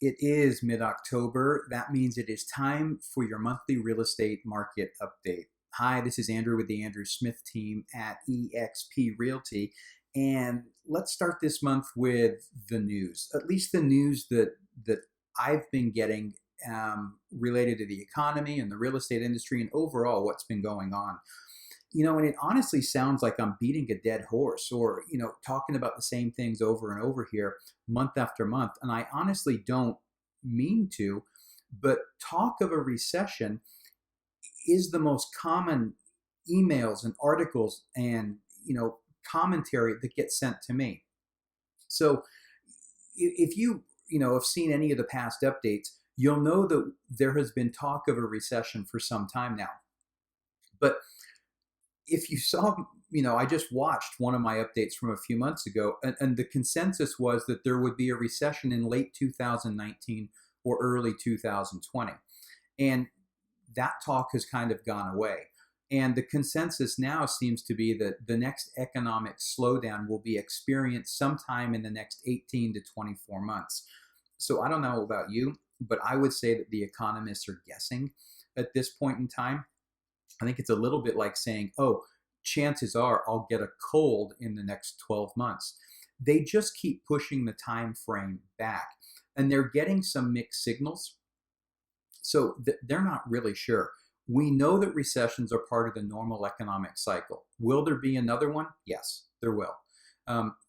It is mid-October. That means it is time for your monthly real estate market update. Hi, this is Andrew with the Andrew Smith team at eXp Realty. And let's start this month with the news, at least the news that I've been getting related to the economy and the real estate industry and overall what's been going on. And it honestly sounds like I'm beating a dead horse or, talking about the same things over and over here month after month. And I honestly don't mean to, but talk of a recession is the most common emails and articles and, commentary that gets sent to me. So if have seen any of the past updates, you'll know that there has been talk of a recession for some time now. But if you saw, I just watched one of my updates from a few months ago, and the consensus was that there would be a recession in late 2019 or early 2020. And that talk has kind of gone away. And the consensus now seems to be that the next economic slowdown will be experienced sometime in the next 18 to 24 months. So I don't know about you, but I would say that the economists are guessing at this point in time. I think it's a little bit like saying, oh, chances are I'll get a cold in the next 12 months. They just keep pushing the time frame back, and they're getting some mixed signals. So they're not really sure. We know that recessions are part of the normal economic cycle. Will there be another one? Yes, there will.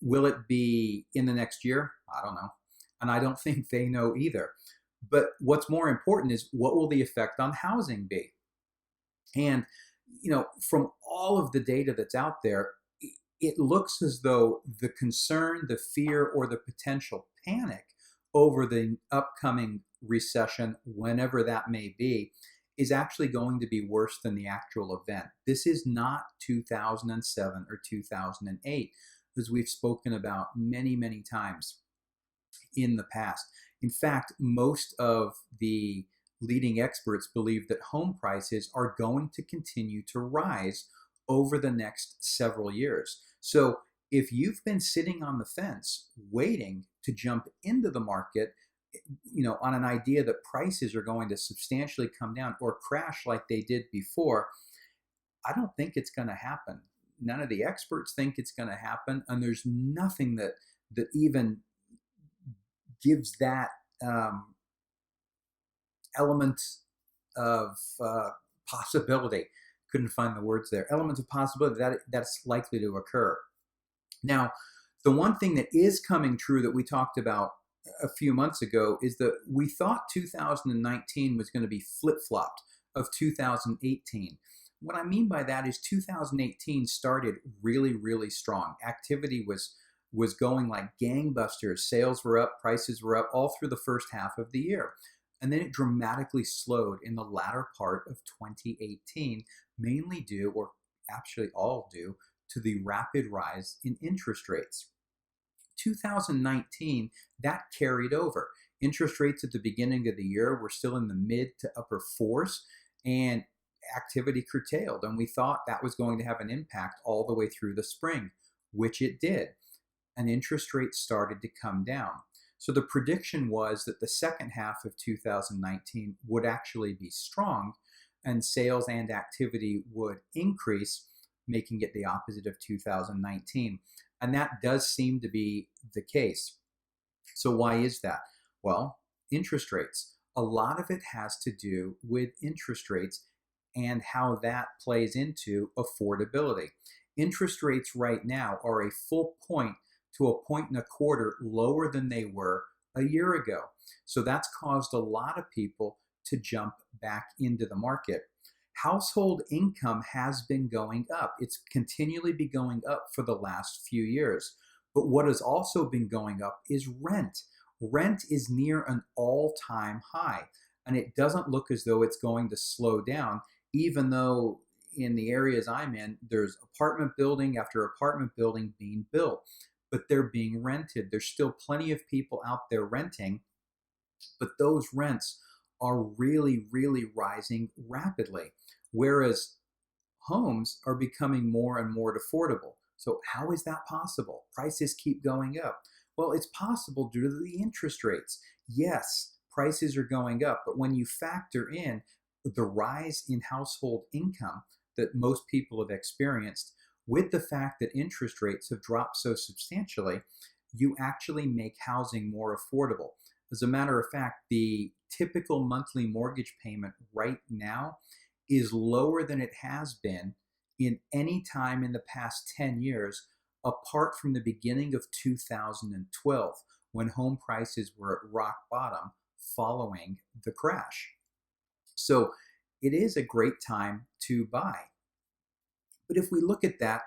Will it be in the next year? I don't know. And I don't think they know either. But what's more important is, what will the effect on housing be? And, from all of the data that's out there, it looks as though the concern, the fear, or the potential panic over the upcoming recession, whenever that may be, is actually going to be worse than the actual event. This is not 2007 or 2008, as we've spoken about many, many times in the past. In fact, most of the leading experts believe that home prices are going to continue to rise over the next several years. So if you've been sitting on the fence waiting to jump into the market, on an idea that prices are going to substantially come down or crash like they did before, I don't think it's going to happen. None of the experts think it's going to happen, and there's nothing that even gives that element of possibility. Couldn't find the words there. Element of possibility that's likely to occur. Now, the one thing that is coming true that we talked about a few months ago is that we thought 2019 was going to be flip-flopped of 2018. What I mean by that is 2018 started really, really strong. Activity was going like gangbusters. Sales were up, prices were up all through the first half of the year. And then it dramatically slowed in the latter part of 2018, mainly due, or actually all due, to the rapid rise in interest rates. 2019, that carried over. Interest rates at the beginning of the year were still in the mid to upper fours, and activity curtailed. And we thought that was going to have an impact all the way through the spring, which it did. And interest rates started to come down. So the prediction was that the second half of 2019 would actually be strong, and sales and activity would increase, making it the opposite of 2019. And that does seem to be the case. So why is that? Well, interest rates. A lot of it has to do with interest rates and how that plays into affordability. Interest rates right now are a full point to a point and a quarter lower than they were a year ago. So that's caused a lot of people to jump back into the market. Household income has been going up. It's continually been going up for the last few years. But what has also been going up is rent. Rent is near an all-time high, and it doesn't look as though it's going to slow down, even though in the areas I'm in, there's apartment building after apartment building being built, but they're being rented. There's still plenty of people out there renting, but those rents are really, really rising rapidly, whereas homes are becoming more and more affordable. So how is that possible? Prices keep going up. Well, it's possible due to the interest rates. Yes, prices are going up, but when you factor in the rise in household income that most people have experienced, with the fact that interest rates have dropped so substantially, you actually make housing more affordable. As a matter of fact, the typical monthly mortgage payment right now is lower than it has been in any time in the past 10 years, apart from the beginning of 2012, when home prices were at rock bottom following the crash. So it is a great time to buy. But if we look at that,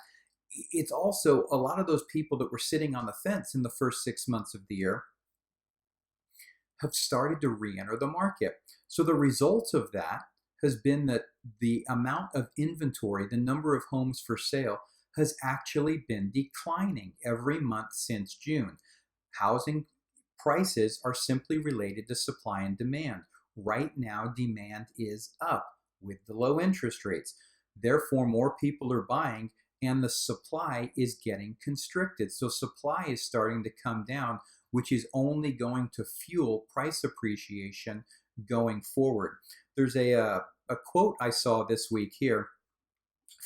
it's also a lot of those people that were sitting on the fence in the first 6 months of the year have started to re-enter the market. So the result of that has been that the amount of inventory, the number of homes for sale, has actually been declining every month since June. Housing prices are simply related to supply and demand. Right now, demand is up with the low interest rates. Therefore, more people are buying and the supply is getting constricted. So supply is starting to come down, which is only going to fuel price appreciation going forward. There's a quote I saw this week here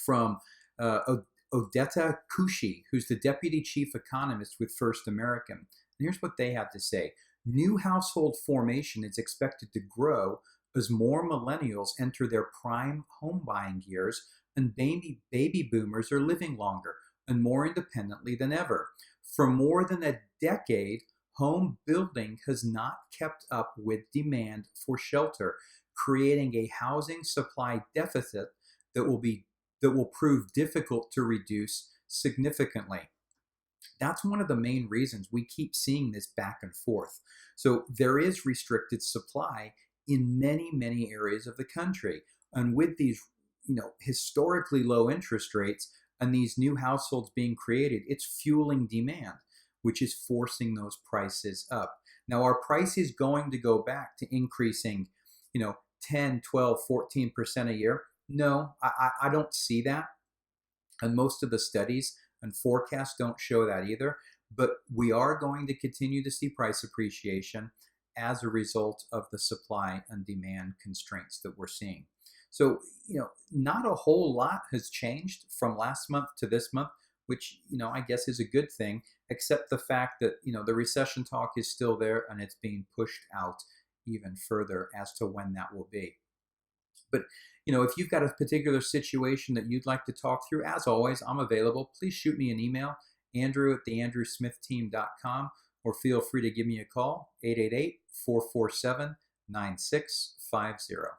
from Odeta Kushi, who's the deputy chief economist with First American. And here's what they have to say. New household formation is expected to grow as more millennials enter their prime home buying years and baby boomers are living longer and more independently than ever. For more than a decade, home building has not kept up with demand for shelter, creating a housing supply deficit that will prove difficult to reduce significantly. That's one of the main reasons we keep seeing this back and forth. So there is restricted supply in many, many areas of the country. And with these, historically low interest rates and these new households being created, it's fueling demand, which is forcing those prices up. Now, are prices going to go back to increasing, 10, 12, 14% a year? No, I don't see that. And most of the studies and forecasts don't show that either. But we are going to continue to see price appreciation as a result of the supply and demand constraints that we're seeing. So, not a whole lot has changed from last month to this month, which, I guess is a good thing, except the fact that, the recession talk is still there and it's being pushed out even further as to when that will be. But, if you've got a particular situation that you'd like to talk through, as always, I'm available. Please shoot me an email, andrew@theandrewsmithteam.com, or feel free to give me a call, 888-447-9650.